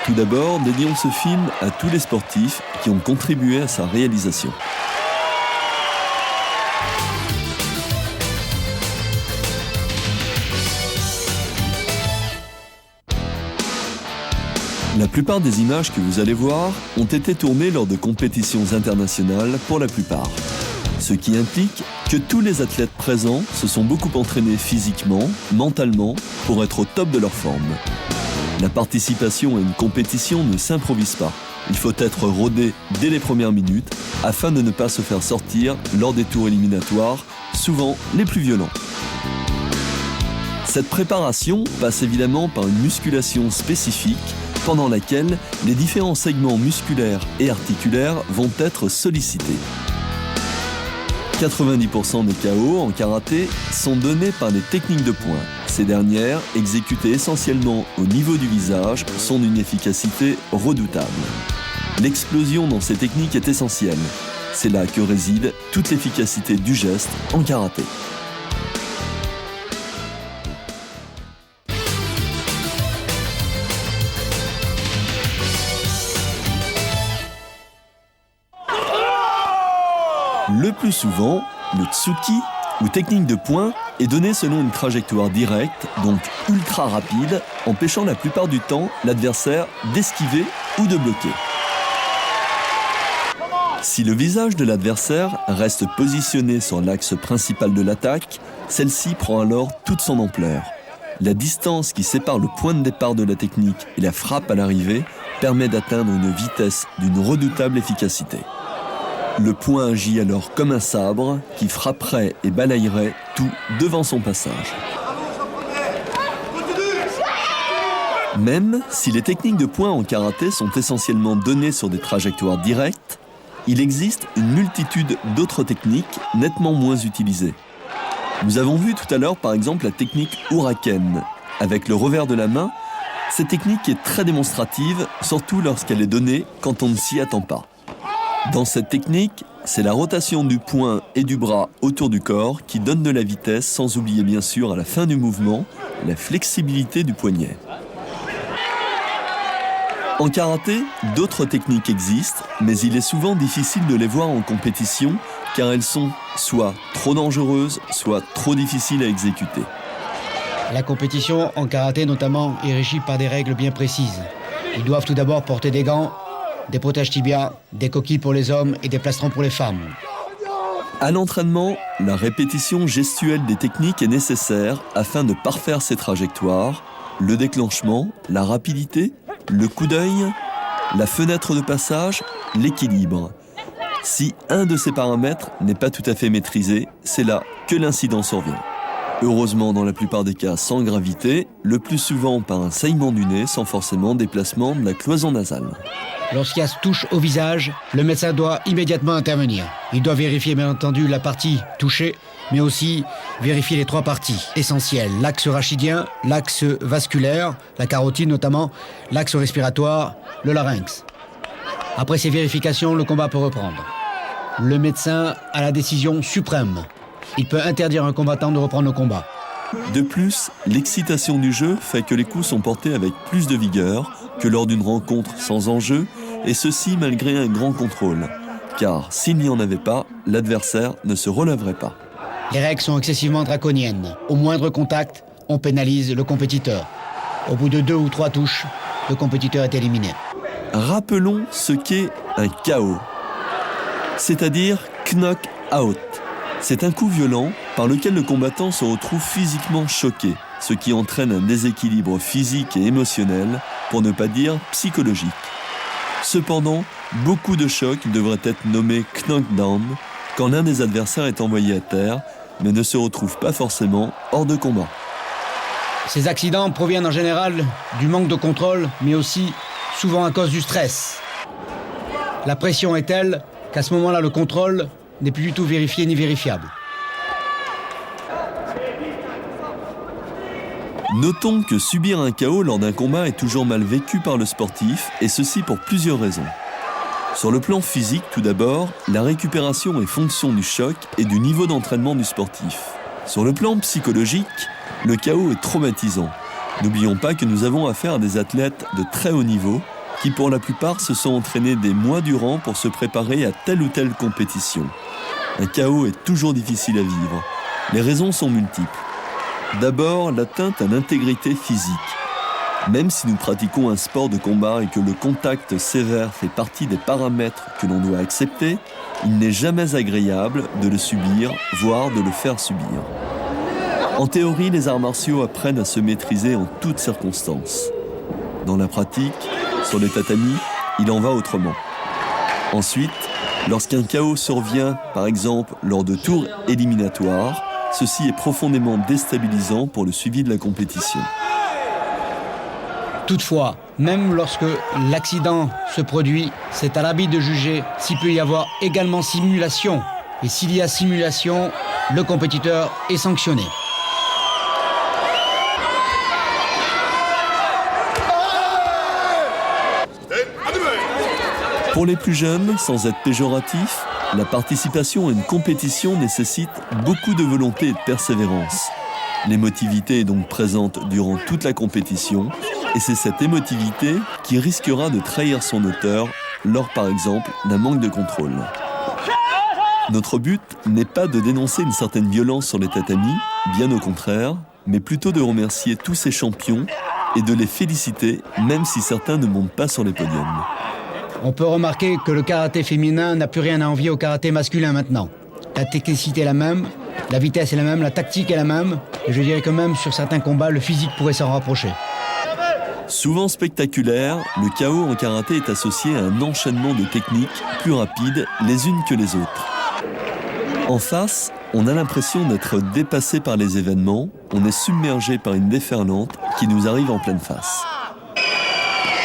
Tout d'abord, dédions ce film à tous les sportifs qui ont contribué à sa réalisation. La plupart des images que vous allez voir ont été tournées lors de compétitions internationales pour la plupart. Ce qui implique que tous les athlètes présents se sont beaucoup entraînés physiquement, mentalement, pour être au top de leur forme. La participation à une compétition ne s'improvise pas. Il faut être rodé dès les premières minutes afin de ne pas se faire sortir lors des tours éliminatoires, souvent les plus violents. Cette préparation passe évidemment par une musculation spécifique pendant laquelle les différents segments musculaires et articulaires vont être sollicités. 90% des KO en karaté sont donnés par des techniques de poing. Ces dernières, exécutées essentiellement au niveau du visage, sont d'une efficacité redoutable. L'explosion dans ces techniques est essentielle. C'est là que réside toute l'efficacité du geste en karaté. Le plus souvent, le tsuki, ou technique de poing, est donné selon une trajectoire directe, donc ultra rapide, empêchant la plupart du temps l'adversaire d'esquiver ou de bloquer. Si le visage de l'adversaire reste positionné sur l'axe principal de l'attaque, celle-ci prend alors toute son ampleur. La distance qui sépare le point de départ de la technique et la frappe à l'arrivée permet d'atteindre une vitesse d'une redoutable efficacité. Le poing agit alors comme un sabre qui frapperait et balayerait tout devant son passage. Même si les techniques de poing en karaté sont essentiellement données sur des trajectoires directes, il existe une multitude d'autres techniques nettement moins utilisées. Nous avons vu tout à l'heure par exemple la technique Uraken. Avec le revers de la main, cette technique est très démonstrative, surtout lorsqu'elle est donnée quand on ne s'y attend pas. Dans cette technique, c'est la rotation du poing et du bras autour du corps qui donne de la vitesse, sans oublier bien sûr à la fin du mouvement, la flexibilité du poignet. En karaté, d'autres techniques existent, mais il est souvent difficile de les voir en compétition car elles sont soit trop dangereuses, soit trop difficiles à exécuter. La compétition en karaté notamment est régie par des règles bien précises. Ils doivent tout d'abord porter des gants, des protèges tibias, des coquilles pour les hommes et des plastrons pour les femmes. À l'entraînement, la répétition gestuelle des techniques est nécessaire afin de parfaire ces trajectoires, le déclenchement, la rapidité, le coup d'œil, la fenêtre de passage, l'équilibre. Si un de ces paramètres n'est pas tout à fait maîtrisé, c'est là que l'incident survient. Heureusement, dans la plupart des cas sans gravité, le plus souvent par un saillement du nez sans forcément déplacement de la cloison nasale. Lorsqu'il y a touche au visage, le médecin doit immédiatement intervenir. Il doit vérifier bien entendu la partie touchée, mais aussi vérifier les trois parties essentielles. L'axe rachidien, l'axe vasculaire, la carotide notamment, l'axe respiratoire, le larynx. Après ces vérifications, le combat peut reprendre. Le médecin a la décision suprême. Il peut interdire à un combattant de reprendre le combat. De plus, l'excitation du jeu fait que les coups sont portés avec plus de vigueur que lors d'une rencontre sans enjeu, et ceci malgré un grand contrôle. Car s'il n'y en avait pas, l'adversaire ne se relèverait pas. Les règles sont excessivement draconiennes. Au moindre contact, on pénalise le compétiteur. Au bout de 2 ou 3 touches, le compétiteur est éliminé. Rappelons ce qu'est un KO, c'est-à-dire knock-out. C'est un coup violent par lequel le combattant se retrouve physiquement choqué, ce qui entraîne un déséquilibre physique et émotionnel, pour ne pas dire psychologique. Cependant, beaucoup de chocs devraient être nommés knockdown quand l'un des adversaires est envoyé à terre, mais ne se retrouve pas forcément hors de combat. Ces accidents proviennent en général du manque de contrôle, mais aussi souvent à cause du stress. La pression est telle qu'à ce moment-là, le contrôle n'est plus du tout vérifié ni vérifiable. Notons que subir un KO lors d'un combat est toujours mal vécu par le sportif, et ceci pour plusieurs raisons. Sur le plan physique, tout d'abord, la récupération est fonction du choc et du niveau d'entraînement du sportif. Sur le plan psychologique, le KO est traumatisant. N'oublions pas que nous avons affaire à des athlètes de très haut niveau qui pour la plupart se sont entraînés des mois durant pour se préparer à telle ou telle compétition. Un KO est toujours difficile à vivre. Les raisons sont multiples. D'abord, l'atteinte à l'intégrité physique. Même si nous pratiquons un sport de combat et que le contact sévère fait partie des paramètres que l'on doit accepter, il n'est jamais agréable de le subir, voire de le faire subir. En théorie, les arts martiaux apprennent à se maîtriser en toutes circonstances. Dans la pratique, sur le tatami, il en va autrement. Ensuite, lorsqu'un KO survient, par exemple lors de tours éliminatoires, ceci est profondément déstabilisant pour le suivi de la compétition. Toutefois, même lorsque l'accident se produit, c'est à l'arbitre de juger s'il peut y avoir également simulation. Et s'il y a simulation, le compétiteur est sanctionné. Pour les plus jeunes, sans être péjoratif, la participation à une compétition nécessite beaucoup de volonté et de persévérance. L'émotivité est donc présente durant toute la compétition et c'est cette émotivité qui risquera de trahir son auteur lors par exemple d'un manque de contrôle. Notre but n'est pas de dénoncer une certaine violence sur les tatamis, bien au contraire, mais plutôt de remercier tous ces champions et de les féliciter même si certains ne montent pas sur les podiums. On peut remarquer que le karaté féminin n'a plus rien à envier au karaté masculin maintenant. La technicité est la même, la vitesse est la même, la tactique est la même, et je dirais que même sur certains combats, le physique pourrait s'en rapprocher. Souvent spectaculaire, le KO en karaté est associé à un enchaînement de techniques plus rapides les unes que les autres. En face, on a l'impression d'être dépassé par les événements, on est submergé par une déferlante qui nous arrive en pleine face.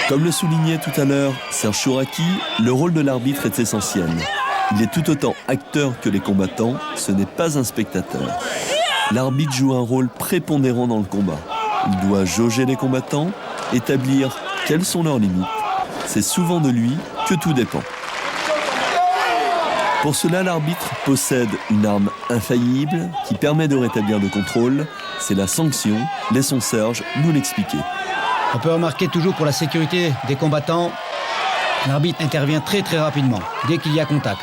Comme le soulignait tout à l'heure Serge Chouraki, le rôle de l'arbitre est essentiel. Il est tout autant acteur que les combattants, ce n'est pas un spectateur. L'arbitre joue un rôle prépondérant dans le combat. Il doit jauger les combattants, établir quelles sont leurs limites. C'est souvent de lui que tout dépend. Pour cela, l'arbitre possède une arme infaillible qui permet de rétablir le contrôle. C'est la sanction. Laissons Serge nous l'expliquer. On peut remarquer toujours pour la sécurité des combattants, l'arbitre intervient très rapidement, dès qu'il y a contact.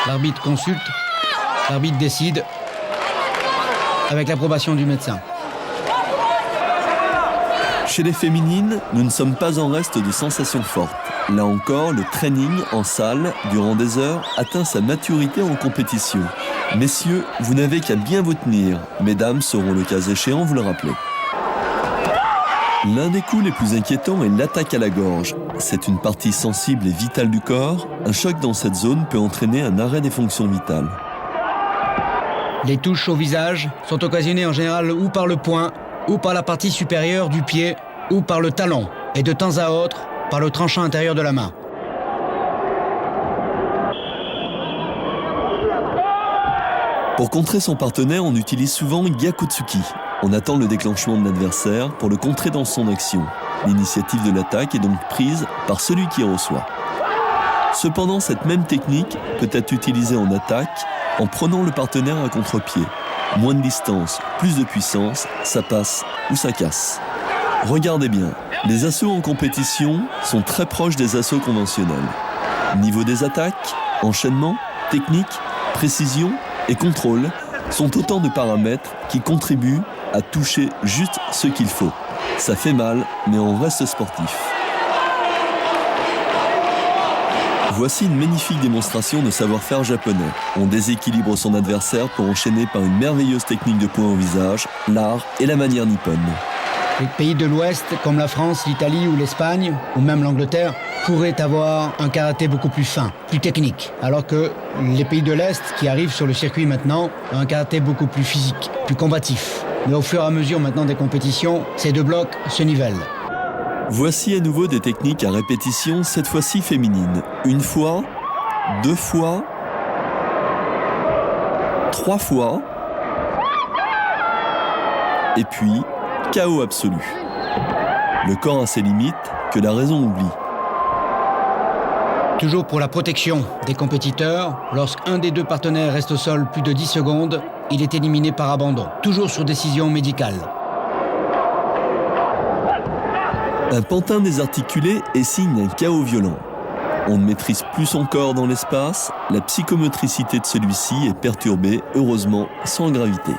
L'arbitre consulte, l'arbitre décide, avec l'approbation du médecin. Chez les féminines, nous ne sommes pas en reste de sensations fortes. Là encore, le training en salle, durant des heures, atteint sa maturité en compétition. Messieurs, vous n'avez qu'à bien vous tenir. Mesdames seront le cas échéant vous le rappeler. L'un des coups les plus inquiétants est l'attaque à la gorge. C'est une partie sensible et vitale du corps. Un choc dans cette zone peut entraîner un arrêt des fonctions vitales. Les touches au visage sont occasionnées en général ou par le poing, ou par la partie supérieure du pied, ou par le talon, et de temps à autre, par le tranchant intérieur de la main. Pour contrer son partenaire, on utilise souvent Gyakutsuki. On attend le déclenchement de l'adversaire pour le contrer dans son action. L'initiative de l'attaque est donc prise par celui qui reçoit. Cependant, cette même technique peut être utilisée en attaque en prenant le partenaire à contre-pied. Moins de distance, plus de puissance, ça passe ou ça casse. Regardez bien, les assauts en compétition sont très proches des assauts conventionnels. Niveau des attaques, enchaînement, technique, précision et contrôle sont autant de paramètres qui contribuent à toucher juste ce qu'il faut. Ça fait mal, mais on reste sportif. Voici une magnifique démonstration de savoir-faire japonais. On déséquilibre son adversaire pour enchaîner par une merveilleuse technique de poing au visage, l'art et la manière nippone. Les pays de l'Ouest, comme la France, l'Italie ou l'Espagne, ou même l'Angleterre, pourraient avoir un karaté beaucoup plus fin, plus technique. Alors que les pays de l'Est, qui arrivent sur le circuit maintenant, ont un karaté beaucoup plus physique, plus combatif. Mais au fur et à mesure maintenant des compétitions, ces deux blocs se nivellent. Voici à nouveau des techniques à répétition, cette fois-ci féminines. Une fois, deux fois, trois fois, et puis chaos absolu. Le corps a ses limites que la raison oublie. Toujours pour la protection des compétiteurs, lorsqu'un des deux partenaires reste au sol plus de 10 secondes, il est éliminé par abandon, toujours sur décision médicale. Un pantin désarticulé est signe d'un chaos violent. On ne maîtrise plus son corps dans l'espace, la psychomotricité de celui-ci est perturbée, heureusement sans gravité.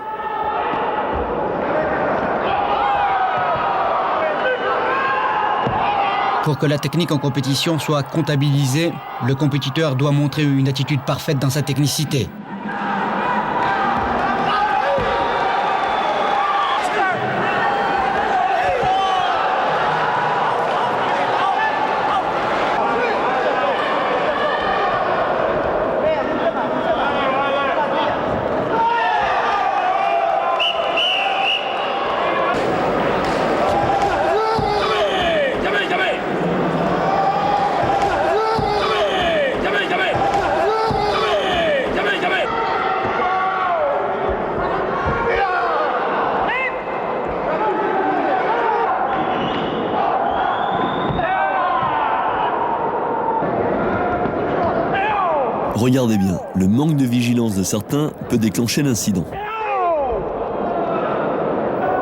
Pour que la technique en compétition soit comptabilisée, le compétiteur doit montrer une attitude parfaite dans sa technicité. Regardez bien, le manque de vigilance de certains peut déclencher l'incident.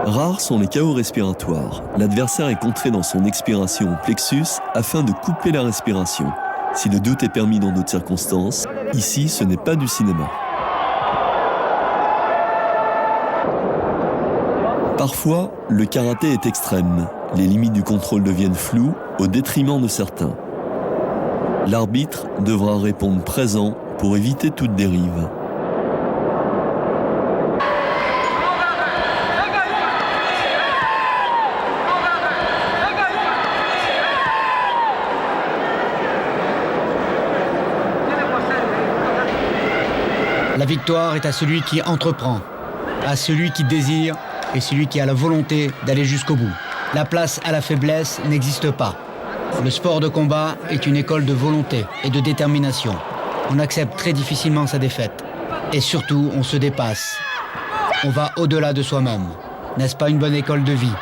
Rares sont les chaos respiratoires. L'adversaire est contré dans son expiration au plexus afin de couper la respiration. Si le doute est permis dans d'autres circonstances, ici ce n'est pas du cinéma. Parfois, le karaté est extrême. Les limites du contrôle deviennent floues au détriment de certains. L'arbitre devra répondre présent pour éviter toute dérive. La victoire est à celui qui entreprend, à celui qui désire et celui qui a la volonté d'aller jusqu'au bout. La place à la faiblesse n'existe pas. Le sport de combat est une école de volonté et de détermination. On accepte très difficilement sa défaite. Et surtout, on se dépasse. On va au-delà de soi-même. N'est-ce pas une bonne école de vie ?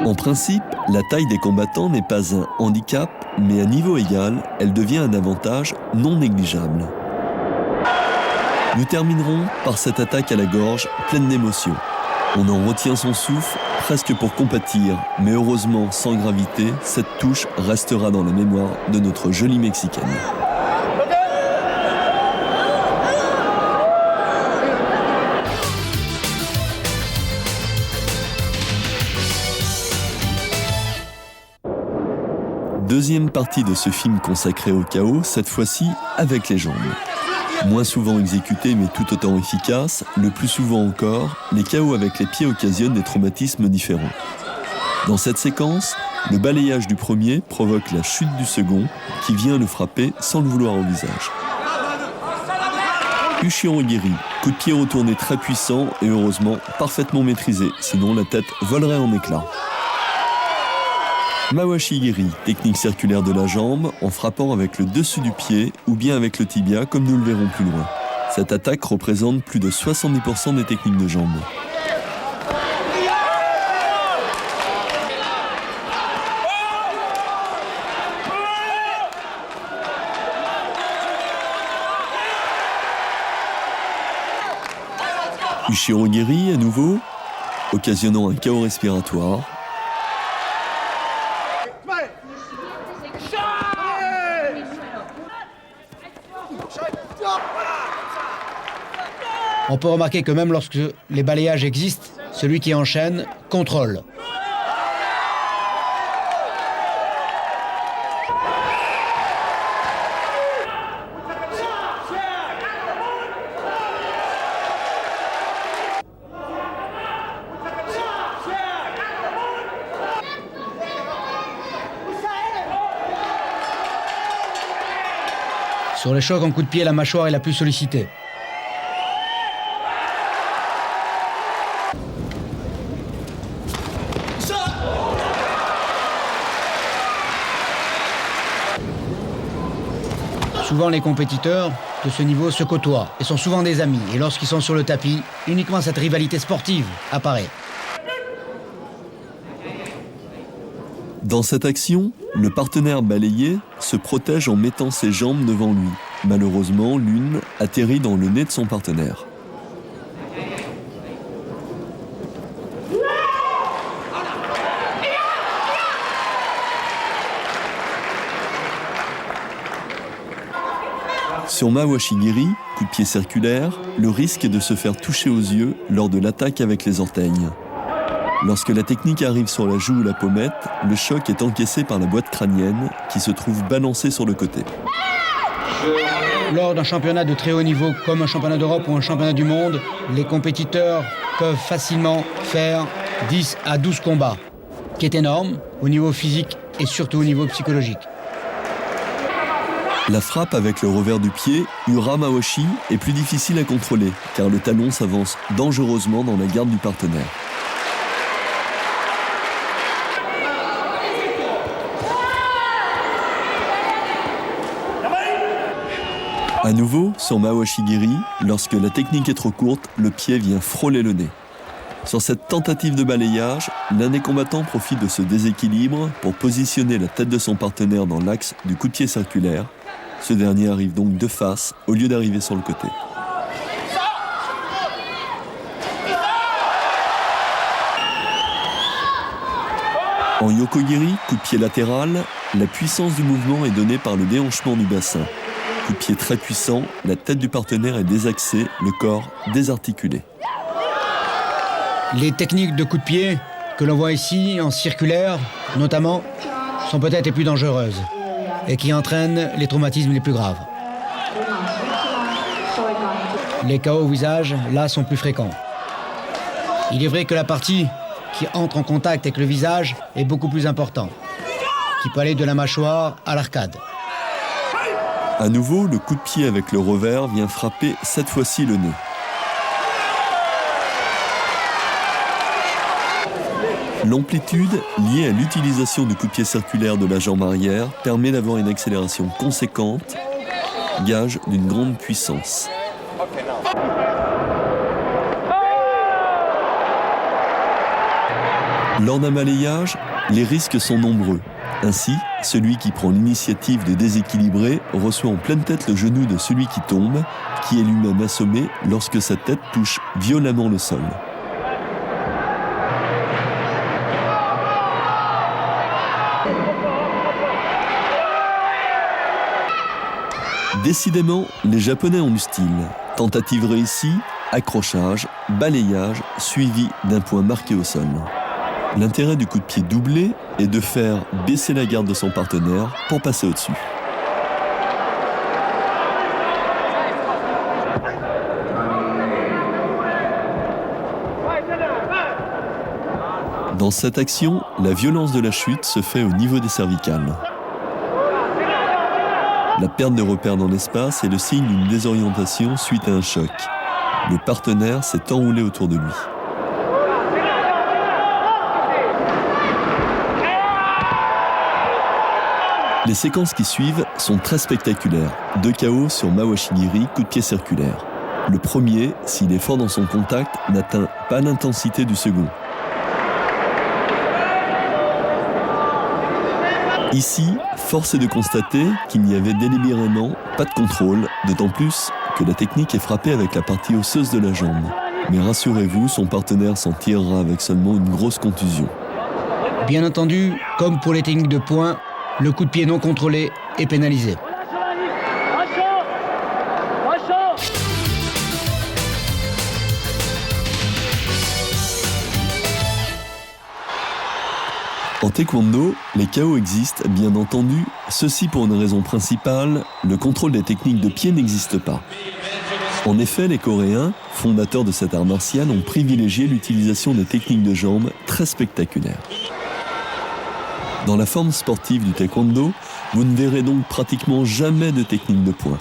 En principe, la taille des combattants n'est pas un handicap, mais à niveau égal, elle devient un avantage non négligeable. Nous terminerons par cette attaque à la gorge pleine d'émotion. On en retient son souffle, presque pour compatir, mais heureusement sans gravité, cette touche restera dans la mémoire de notre jolie Mexicaine. Deuxième partie de ce film consacré au chaos, cette fois-ci avec les jambes. Moins souvent exécutés mais tout autant efficaces, le plus souvent encore, les chaos avec les pieds occasionnent des traumatismes différents. Dans cette séquence, le balayage du premier provoque la chute du second qui vient le frapper sans le vouloir au visage. Uchihan Ogiri, coup de pied retourné très puissant et heureusement parfaitement maîtrisé, sinon la tête volerait en éclats. Mawashi Giri, technique circulaire de la jambe en frappant avec le dessus du pied ou bien avec le tibia comme nous le verrons plus loin. Cette attaque représente plus de 70% des techniques de jambes. Uchihan Ogiri à nouveau, occasionnant un chaos respiratoire. On peut remarquer que même lorsque les balayages existent, celui qui enchaîne contrôle. Sur les chocs en coup de pied, la mâchoire est la plus sollicitée. Souvent, les compétiteurs de ce niveau se côtoient et sont souvent des amis. Et lorsqu'ils sont sur le tapis, uniquement cette rivalité sportive apparaît. Dans cette action, le partenaire balayé se protège en mettant ses jambes devant lui. Malheureusement, l'une atterrit dans le nez de son partenaire. Sur Mawashigiri, coup de pied circulaire, le risque est de se faire toucher aux yeux lors de l'attaque avec les orteils. Lorsque la technique arrive sur la joue ou la pommette, le choc est encaissé par la boîte crânienne qui se trouve balancée sur le côté. Lors d'un championnat de très haut niveau comme un championnat d'Europe ou un championnat du monde, les compétiteurs peuvent facilement faire 10 à 12 combats, qui est énorme au niveau physique et surtout au niveau psychologique. La frappe avec le revers du pied, Ura-Mawashi, est plus difficile à contrôler car le talon s'avance dangereusement dans la garde du partenaire. À nouveau, sur Mawashigiri, lorsque la technique est trop courte, le pied vient frôler le nez. Sur cette tentative de balayage, l'un des combattants profite de ce déséquilibre pour positionner la tête de son partenaire dans l'axe du coup de pied circulaire. Ce dernier arrive donc de face au lieu d'arriver sur le côté. En Yokogiri, coup de pied latéral, la puissance du mouvement est donnée par le déhanchement du bassin. Coup de pied très puissant, la tête du partenaire est désaxée, le corps désarticulé. Les techniques de coup de pied que l'on voit ici, en circulaire notamment, sont peut-être les plus dangereuses et qui entraînent les traumatismes les plus graves. Les KO au visage, là, sont plus fréquents. Il est vrai que la partie qui entre en contact avec le visage est beaucoup plus importante, qui peut aller de la mâchoire à l'arcade. À nouveau, le coup de pied avec le revers vient frapper cette fois-ci le nez. L'amplitude liée à l'utilisation du coup de pied circulaire de la jambe arrière permet d'avoir une accélération conséquente, gage d'une grande puissance. Lors d'un balayage, les risques sont nombreux. Ainsi, celui qui prend l'initiative de déséquilibrer reçoit en pleine tête le genou de celui qui tombe, qui est lui-même assommé lorsque sa tête touche violemment le sol. Décidément, les Japonais ont du style. Tentative réussie, accrochage, balayage, suivi d'un point marqué au sol. L'intérêt du coup de pied doublé est de faire baisser la garde de son partenaire pour passer au-dessus. Dans cette action, la violence de la chute se fait au niveau des cervicales. La perte de repère dans l'espace est le signe d'une désorientation suite à un choc. Le partenaire s'est enroulé autour de lui. Les séquences qui suivent sont très spectaculaires. 2 KO sur Mawashigiri, coup de pied circulaire. Le premier, s'il est fort dans son contact, n'atteint pas l'intensité du second. Ici, force est de constater qu'il n'y avait délibérément pas de contrôle, d'autant plus que la technique est frappée avec la partie osseuse de la jambe. Mais rassurez-vous, son partenaire s'en tirera avec seulement une grosse contusion. Bien entendu, comme pour les techniques de poing, le coup de pied non contrôlé est pénalisé. En taekwondo, les KO existent, bien entendu. Ceci pour une raison principale, le contrôle des techniques de pied n'existe pas. En effet, les Coréens, fondateurs de cet art martial, ont privilégié l'utilisation des techniques de jambes très spectaculaires. Dans la forme sportive du taekwondo, vous ne verrez donc pratiquement jamais de technique de poing.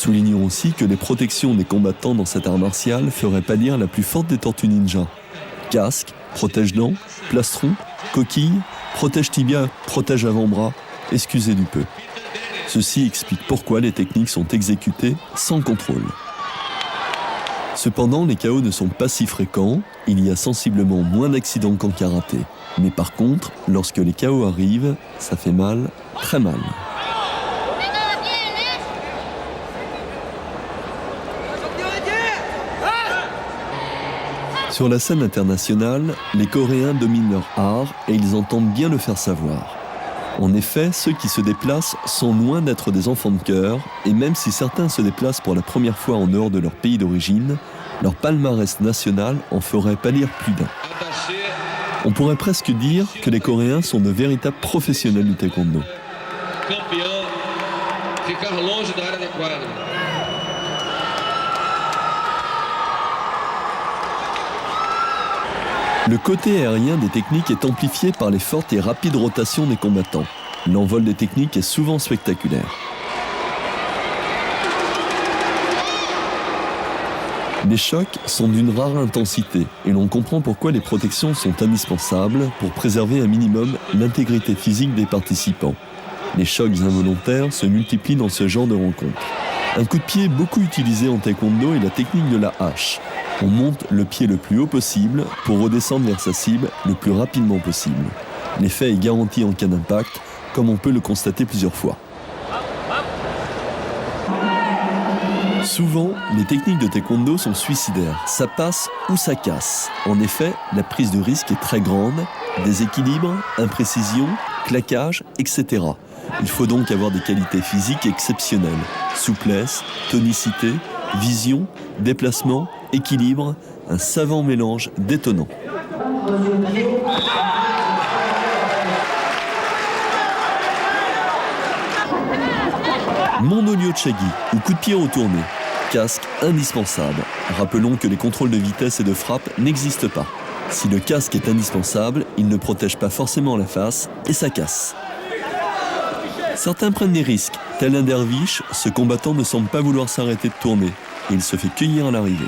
Soulignons aussi que les protections des combattants dans cet art martial feraient pâlir la plus forte des tortues ninja. Casque, protège-dents, plastron, coquille, protège-tibia, protège-avant-bras, excusez du peu. Ceci explique pourquoi les techniques sont exécutées sans contrôle. Cependant, les KO ne sont pas si fréquents, il y a sensiblement moins d'accidents qu'en karaté. Mais par contre, lorsque les KO arrivent, ça fait mal, très mal. Sur la scène internationale, les Coréens dominent leur art et ils entendent bien le faire savoir. En effet, ceux qui se déplacent sont loin d'être des enfants de cœur, et même si certains se déplacent pour la première fois en dehors de leur pays d'origine, leur palmarès national en ferait pâlir plus d'un. On pourrait presque dire que les Coréens sont de véritables professionnels du taekwondo. Le côté aérien des techniques est amplifié par les fortes et rapides rotations des combattants. L'envol des techniques est souvent spectaculaire. Les chocs sont d'une rare intensité et l'on comprend pourquoi les protections sont indispensables pour préserver un minimum l'intégrité physique des participants. Les chocs involontaires se multiplient dans ce genre de rencontres. Un coup de pied beaucoup utilisé en taekwondo est la technique de la hache. On monte le pied le plus haut possible pour redescendre vers sa cible le plus rapidement possible. L'effet est garanti en cas d'impact, comme on peut le constater plusieurs fois. Souvent, les techniques de taekwondo sont suicidaires. Ça passe ou ça casse. En effet, la prise de risque est très grande, déséquilibre, imprécision, claquage, etc. Il faut donc avoir des qualités physiques exceptionnelles. Souplesse, tonicité, vision, déplacement, équilibre, un savant mélange détonnant. Mondo Ryochagi ou coup de pied retourné. Casque indispensable. Rappelons que les contrôles de vitesse et de frappe n'existent pas. Si le casque est indispensable, il ne protège pas forcément la face et ça casse. Certains prennent des risques. Tel un derviche, ce combattant ne semble pas vouloir s'arrêter de tourner et il se fait cueillir à l'arrivée.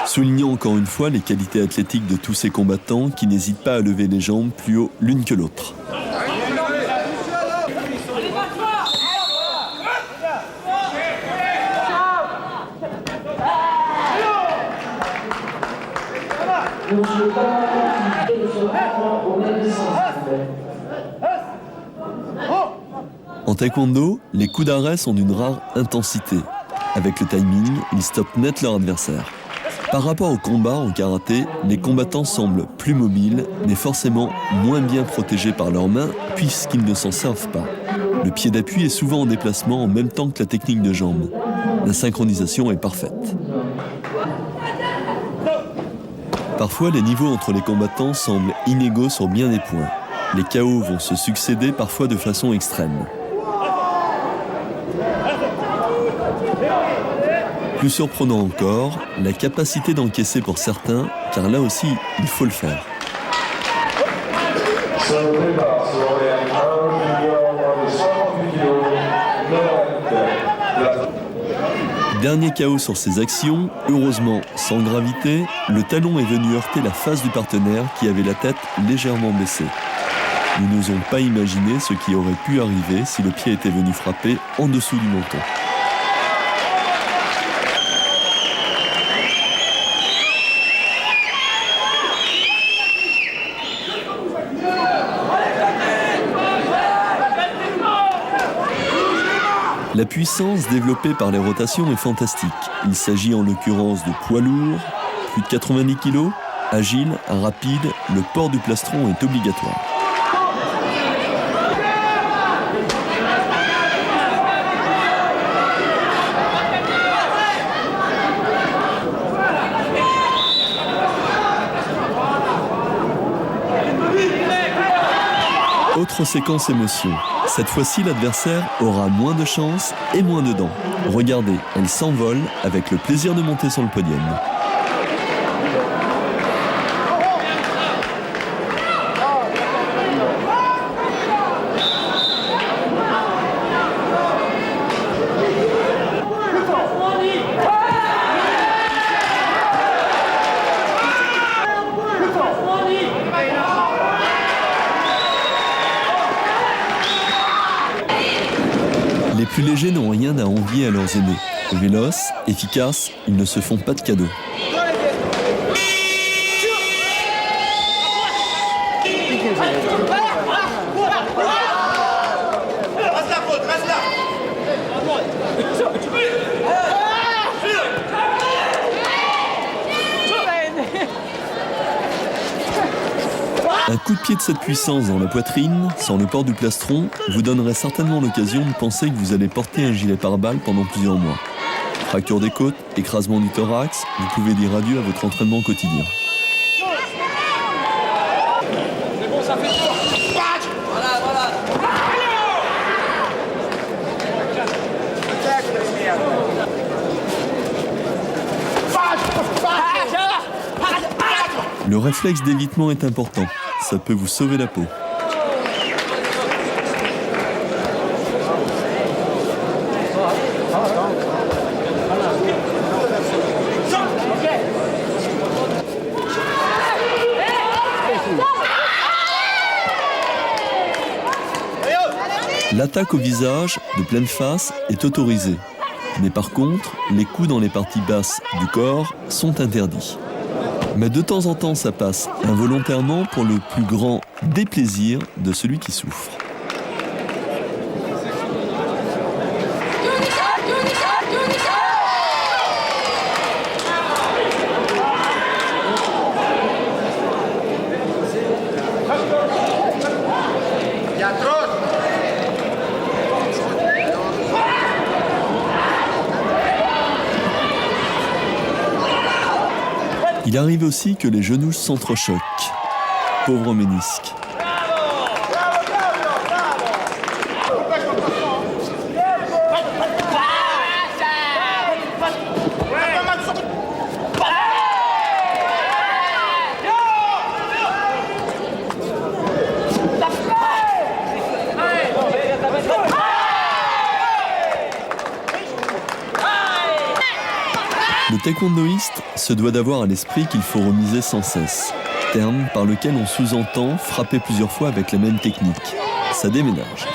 Soulignons encore une fois les qualités athlétiques de tous ces combattants qui n'hésitent pas à lever les jambes plus haut l'une que l'autre. En taekwondo, les coups d'arrêt sont d'une rare intensité. Avec le timing, ils stoppent net leur adversaire. Par rapport au combat en karaté, les combattants semblent plus mobiles, mais forcément moins bien protégés par leurs mains puisqu'ils ne s'en servent pas. Le pied d'appui est souvent en déplacement en même temps que la technique de jambe. La synchronisation est parfaite. Parfois, les niveaux entre les combattants semblent inégaux sur bien des points. Les KO vont se succéder parfois de façon extrême. Plus surprenant encore, la capacité d'encaisser pour certains, car là aussi, il faut le faire. Dernier KO sur ces actions, heureusement sans gravité, le talon est venu heurter la face du partenaire qui avait la tête légèrement baissée. Nous n'osons pas imaginer ce qui aurait pu arriver si le pied était venu frapper en dessous du menton. La puissance développée par les rotations est fantastique. Il s'agit en l'occurrence de poids lourds, plus de 90 kg, agile, rapide, le port du plastron est obligatoire. Autre séquence émotion. Cette fois-ci, l'adversaire aura moins de chance et moins de dents. Regardez, elle s'envole avec le plaisir de monter sur le podium. passagers n'ont rien à envier à leurs aînés. Véloces, efficaces, ils ne se font pas de cadeaux. Un coup de pied de cette puissance dans la poitrine, sans le port du plastron, vous donnerait certainement l'occasion de penser que vous allez porter un gilet pare-balles pendant plusieurs mois. Fracture des côtes, écrasement du thorax, vous pouvez dire adieu à votre entraînement quotidien. C'est bon, ça fait voilà. Le réflexe d'évitement est important. Ça peut vous sauver la peau. L'attaque au visage, de pleine face, est autorisée. Mais par contre, les coups dans les parties basses du corps sont interdits. Mais de temps en temps, ça passe involontairement pour le plus grand déplaisir de celui qui souffre. Il arrive aussi que les genoux s'entrechoquent. Pauvre ménisque. Le taekwondoïste se doit d'avoir à l'esprit qu'il faut remiser sans cesse, terme par lequel on sous-entend frapper plusieurs fois avec la même technique. Ça déménage.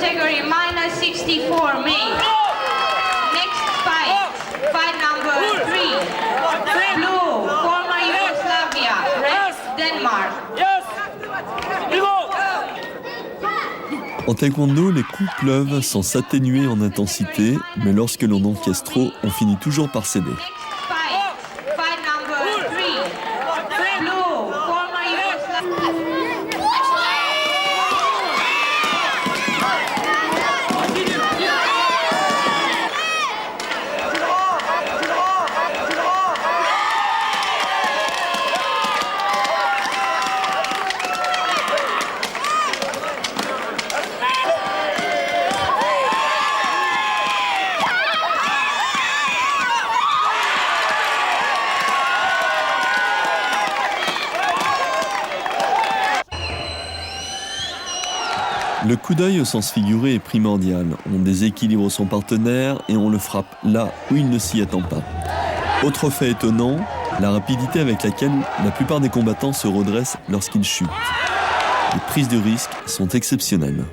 Category minus 64 main. Next fight number 3. Blue, former Yugoslavia, red, Denmark. En taekwondo, les coups pleuvent sans s'atténuer en intensité, mais lorsque l'on encaisse trop, on finit toujours par céder. Fight number 3. Blue, former Yugoslavia. Le coup d'œil au sens figuré est primordial. On déséquilibre son partenaire et on le frappe là où il ne s'y attend pas. Autre fait étonnant, la rapidité avec laquelle la plupart des combattants se redressent lorsqu'ils chutent. Les prises de risque sont exceptionnelles.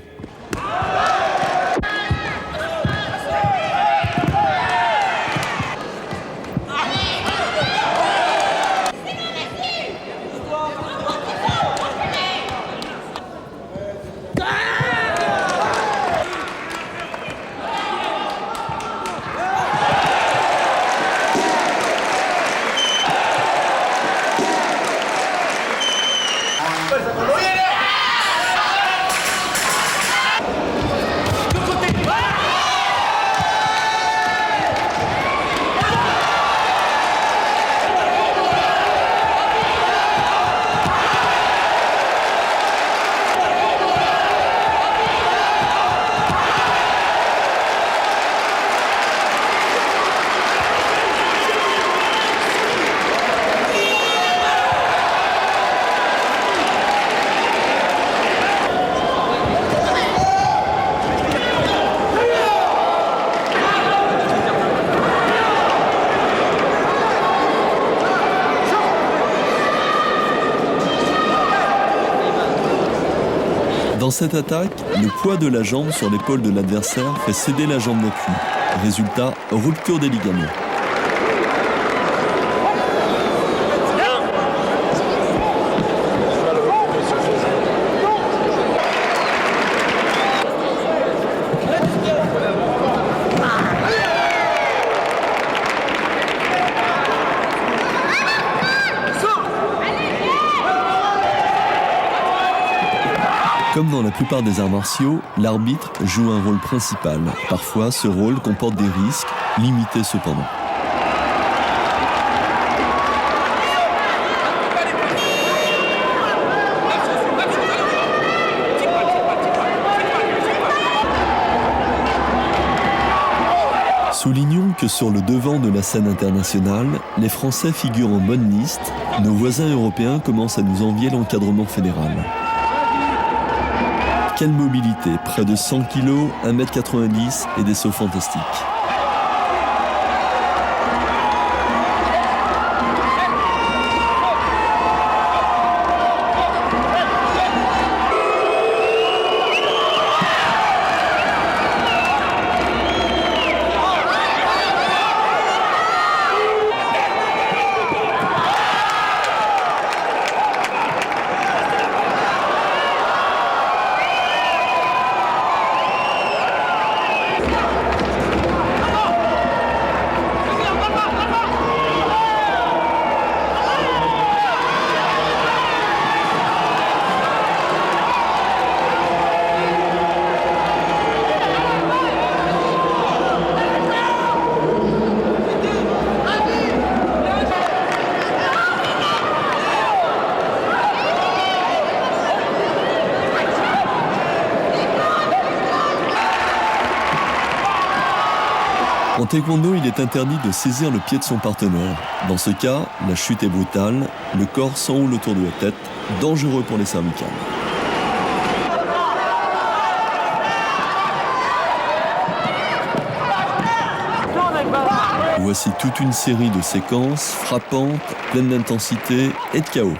Dans cette attaque, le poids de la jambe sur l'épaule de l'adversaire fait céder la jambe d'appui. Résultat, rupture des ligaments. Comme dans la plupart des arts martiaux, l'arbitre joue un rôle principal. Parfois, ce rôle comporte des risques, limités cependant. Soulignons que sur le devant de la scène internationale, les Français figurent en bonne liste. Nos voisins européens commencent à nous envier l'encadrement fédéral. Quelle mobilité, près de 100 kg, 1m90 et des sauts fantastiques. En taekwondo, il est interdit de saisir le pied de son partenaire. Dans ce cas, la chute est brutale, le corps s'enroule autour de la tête, dangereux pour les cervicales. Voici toute une série de séquences frappantes, pleines d'intensité et de chaos.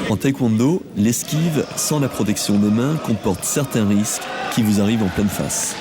En taekwondo, l'esquive sans la protection des mains comporte certains risques qui vous arrivent en pleine face.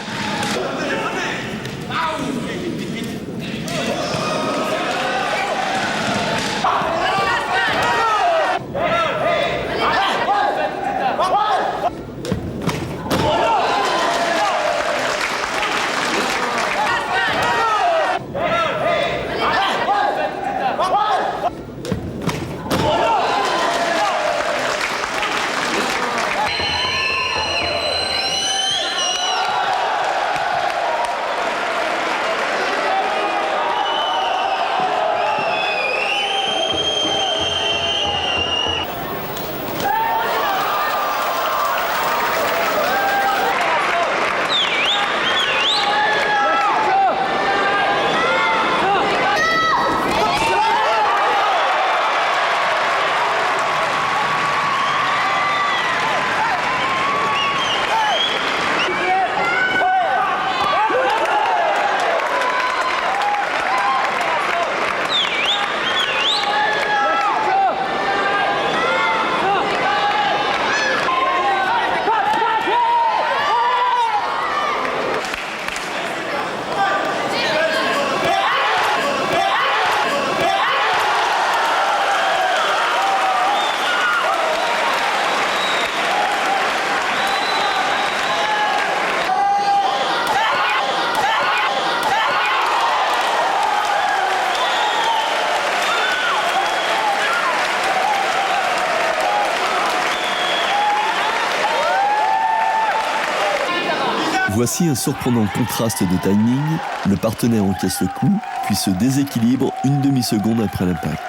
Voici un surprenant contraste de timing. Le partenaire encaisse le coup, puis se déséquilibre une demi-seconde après l'impact.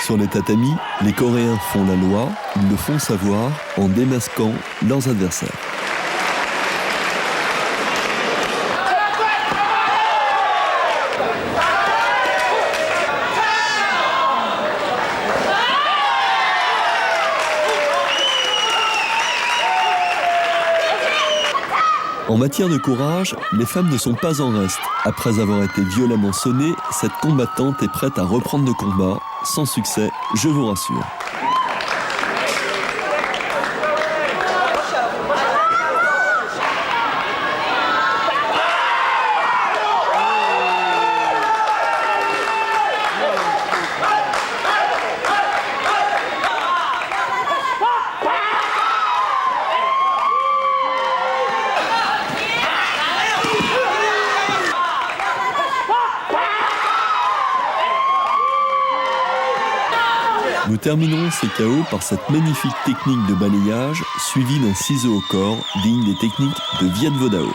Sur les tatamis, les Coréens font la loi, ils le font savoir en démasquant leurs adversaires. En matière de courage, les femmes ne sont pas en reste. Après avoir été violemment sonnée, cette combattante est prête à reprendre le combat. Sans succès, je vous rassure. Nous terminerons ces KO par cette magnifique technique de balayage suivie d'un ciseau au corps digne des techniques de Viet Vo Dao.